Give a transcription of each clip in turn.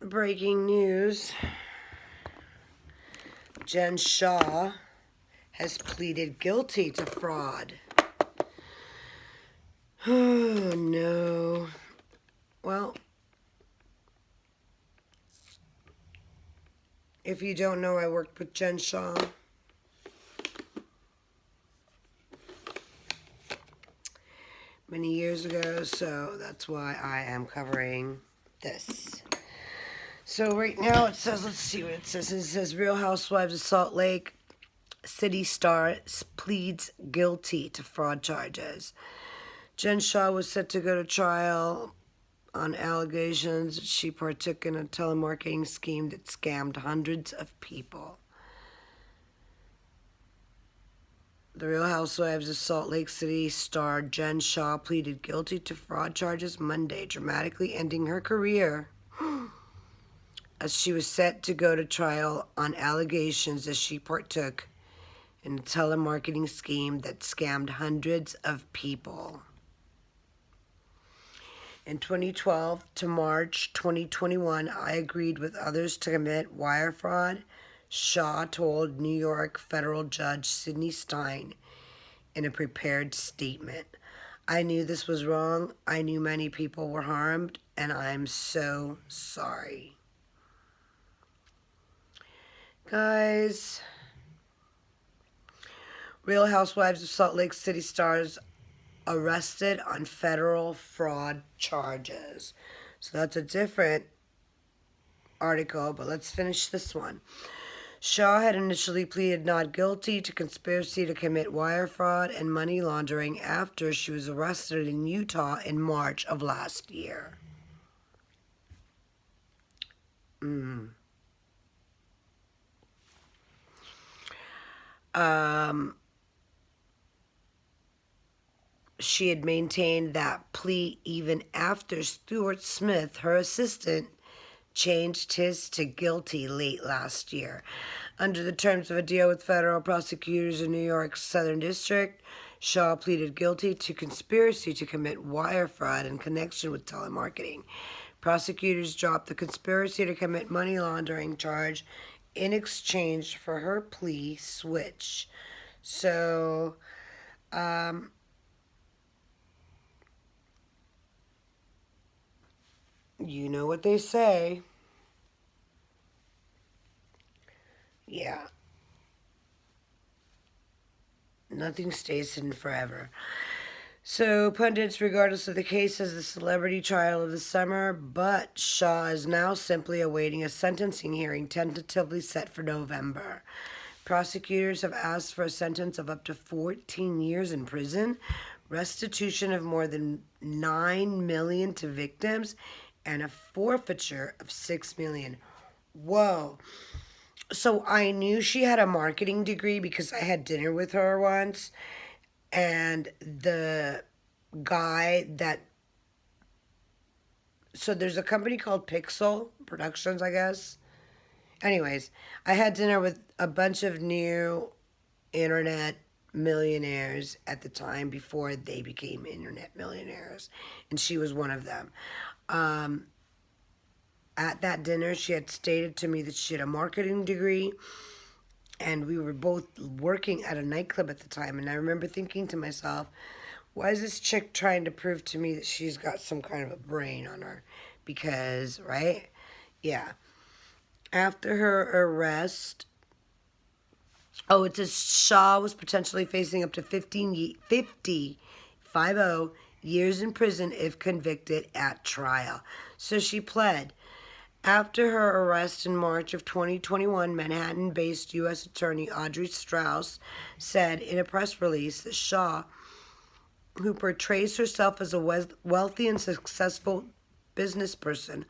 Breaking news. Jen Shaw has pleaded guilty to fraud. Oh, no. Well, if you don't know, I worked with Jen Shaw. Many years ago, so that's why I am covering this. So right now it says, let's see what it says. It says Real Housewives of Salt Lake City star pleads guilty to fraud charges. Jen Shaw was set to go to trial on allegations that she partook in a telemarketing scheme that scammed hundreds of people. The Real Housewives of Salt Lake City star Jen Shaw pleaded guilty to fraud charges Monday, dramatically ending her career as she was set to go to trial on allegations that she partook in a telemarketing scheme that scammed hundreds of people. In 2012 to March 2021, I agreed with others to commit wire fraud, Shaw told New York federal judge Sidney Stein in a prepared statement. I knew this was wrong. I knew many people were harmed, and I'm so sorry. Guys, Real Housewives of Salt Lake City stars arrested on federal fraud charges. So that's a different article, but let's finish this one. Shaw had initially pleaded not guilty to conspiracy to commit wire fraud and money laundering after she was arrested in Utah in March of last year. She had maintained that plea even after Stuart Smith, her assistant, changed his to guilty late last year. Under the terms of a deal with federal prosecutors in New York's Southern District, Shaw pleaded guilty to conspiracy to commit wire fraud in connection with telemarketing. Prosecutors dropped the conspiracy to commit money laundering charge in exchange for her plea switch. So, you know what they say. Yeah. Nothing stays hidden forever. So, pundits, regardless of the case, as the celebrity trial of the summer, but Shaw is now simply awaiting a sentencing hearing tentatively set for November. Prosecutors have asked for a sentence of up to 14 years in prison, restitution of more than $9 million to victims, and a forfeiture of $6 million. Whoa. So I knew she had a marketing degree because I had dinner with her once, and the guy that, so there's a company called Pixel Productions, I guess. Anyways, I had dinner with a bunch of new internet millionaires at the time before they became internet millionaires, and she was one of them. At that dinner, she had stated to me that she had a marketing degree, and we were both working at a nightclub at the time. And I remember thinking to myself, why is this chick trying to prove to me that she's got some kind of a brain on her? Because, right? Yeah. After her arrest, it says Shaw was potentially facing up to 50 years in prison if convicted at trial. So she pled. After her arrest in March of 2021, Manhattan-based U.S. Attorney Audrey Strauss said in a press release that Shaw, who portrays herself as a wealthy and successful business person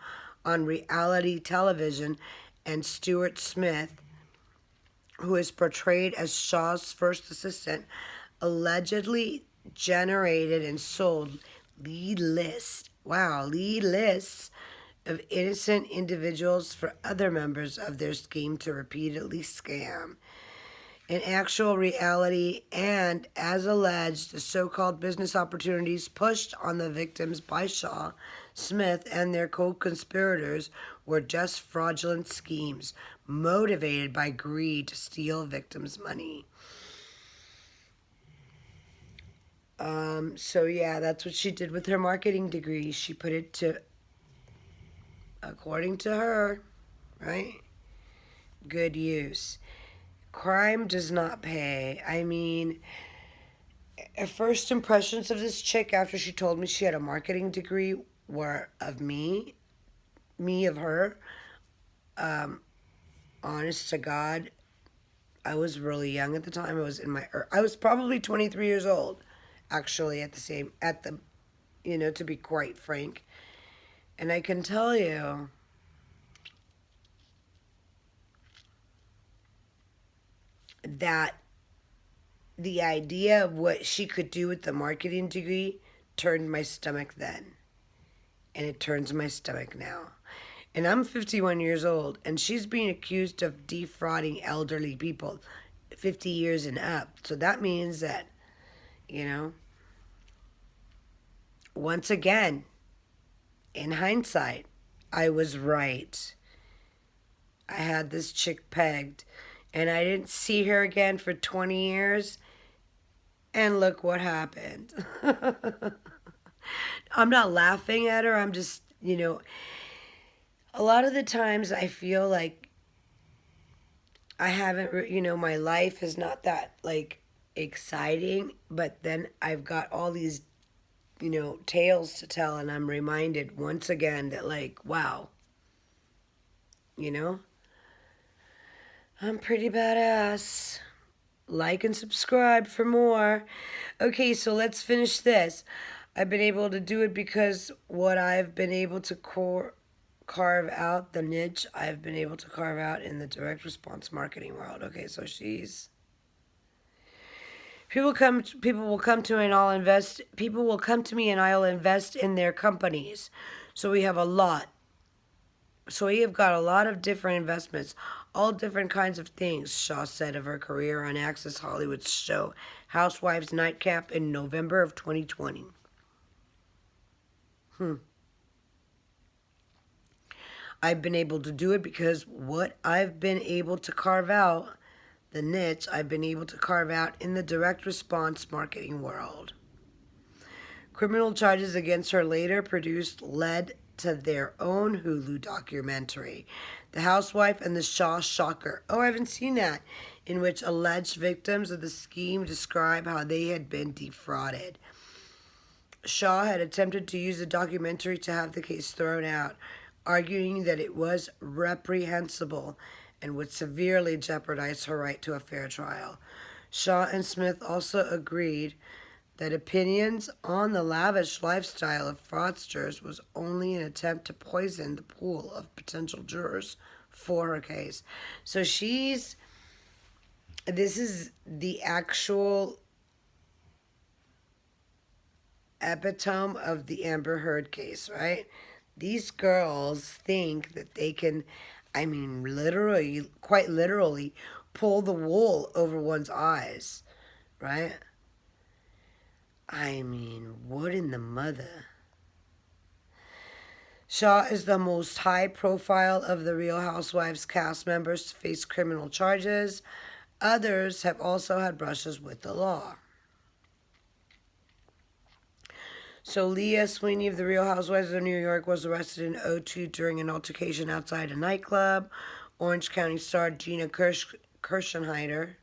on reality television, and Stuart Smith, who is portrayed as Shaw's first assistant, allegedly generated and sold lead lists of innocent individuals for other members of their scheme to repeatedly scam. in actual reality, and as alleged, the so-called business opportunities pushed on the victims by Shaw, Smith, and their co-conspirators were just fraudulent schemes motivated by greed to steal victims' money. So yeah, that's what she did with her marketing degree. She put it to, according to her, right? Good use. Crime does not pay. I mean, first impressions of this chick after she told me she had a marketing degree were of me of her. Honest to God, I was really young at the time. I was probably 23 years old, actually, to be quite frank. And I can tell you that the idea of what she could do with the marketing degree turned my stomach then. And it turns my stomach now. And I'm 51 years old, and she's being accused of defrauding elderly people 50 years and up. So that means that, you know, once again, in hindsight, I was right. I had this chick pegged, and I didn't see her again for 20 years, and look what happened. I'm not laughing at her, I'm just, a lot of the times I feel like I haven't, my life is not that, like, exciting, but then I've got all these, tales to tell, and I'm reminded once again that, like, wow, you know, I'm pretty badass. Like and subscribe for more. Okay, so let's finish this. I've been able to do it because what I've been able to carve out, the niche I've been able to carve out in the direct response marketing world. Okay, so people will come to me and I'll invest people will come to me and I'll invest in their companies. So we have a lot. So we have got a lot of different investments, all different kinds of things, Shaw said of her career on Access Hollywood's show Housewives Nightcap in November of 2020. I've been able to do it because what I've been able to carve out, the niche I've been able to carve out in the direct response marketing world. Criminal charges against her later produced led to their own Hulu documentary, The Housewife and the Shaw Shocker. Oh, I haven't seen that, in which alleged victims of the scheme describe how they had been defrauded. Shaw had attempted to use the documentary to have the case thrown out, arguing that it was reprehensible and would severely jeopardize her right to a fair trial. Shaw and Smith also agreed that opinions on the lavish lifestyle of fraudsters was only an attempt to poison the pool of potential jurors for her case. So this is the actual epitome of the Amber Heard case, right? These girls think that they can, literally, quite literally, pull the wool over one's eyes, right? What in the mother? Shaw is the most high profile of the Real Housewives cast members to face criminal charges. Others have also had brushes with the law. So Leah Sweeney of the Real Housewives of New York was arrested in '02 during an altercation outside a nightclub. Orange County star Gina Kirschenheiter,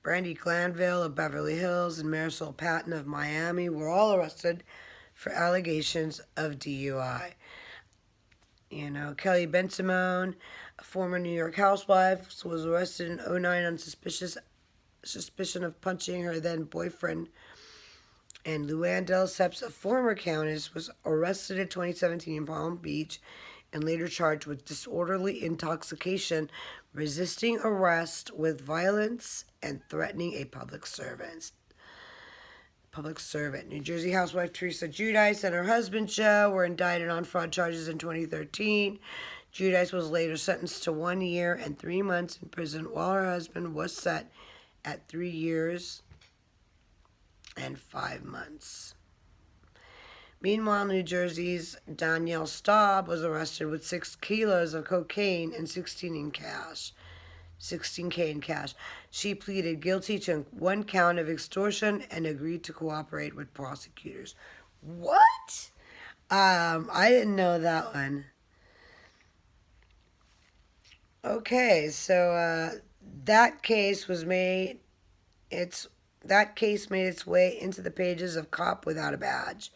Brandy Glanville of Beverly Hills, and Marisol Patton of Miami were all arrested for allegations of DUI. Kelly Bensimon, a former New York housewife, was arrested in '09 on suspicion of punching her then boyfriend. And Luann Delceps, a former countess, was arrested in 2017 in Palm Beach and later charged with disorderly intoxication, resisting arrest with violence, and threatening a public servant. New Jersey housewife Teresa Giudice and her husband Joe were indicted on fraud charges in 2013. Giudice was later sentenced to 1 year and 3 months in prison, while her husband was set at 3 years and 5 months. Meanwhile, New Jersey's Danielle Staub was arrested with 6 kilos of cocaine and 16K in cash. She pleaded guilty to 1 count of extortion and agreed to cooperate with prosecutors. What? I didn't know that one. Okay, so that case made its way into the pages of Cop Without a Badge,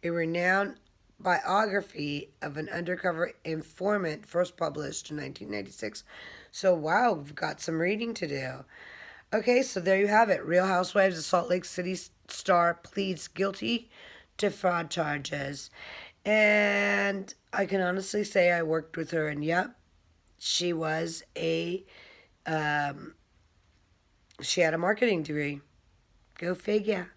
a renowned biography of an undercover informant first published in 1996. So wow, we've got some reading to do. Okay, so there you have it. Real Housewives of Salt Lake City star pleads guilty to fraud charges. And I can honestly say I worked with her, and yep, she was she had a marketing degree. Go figure.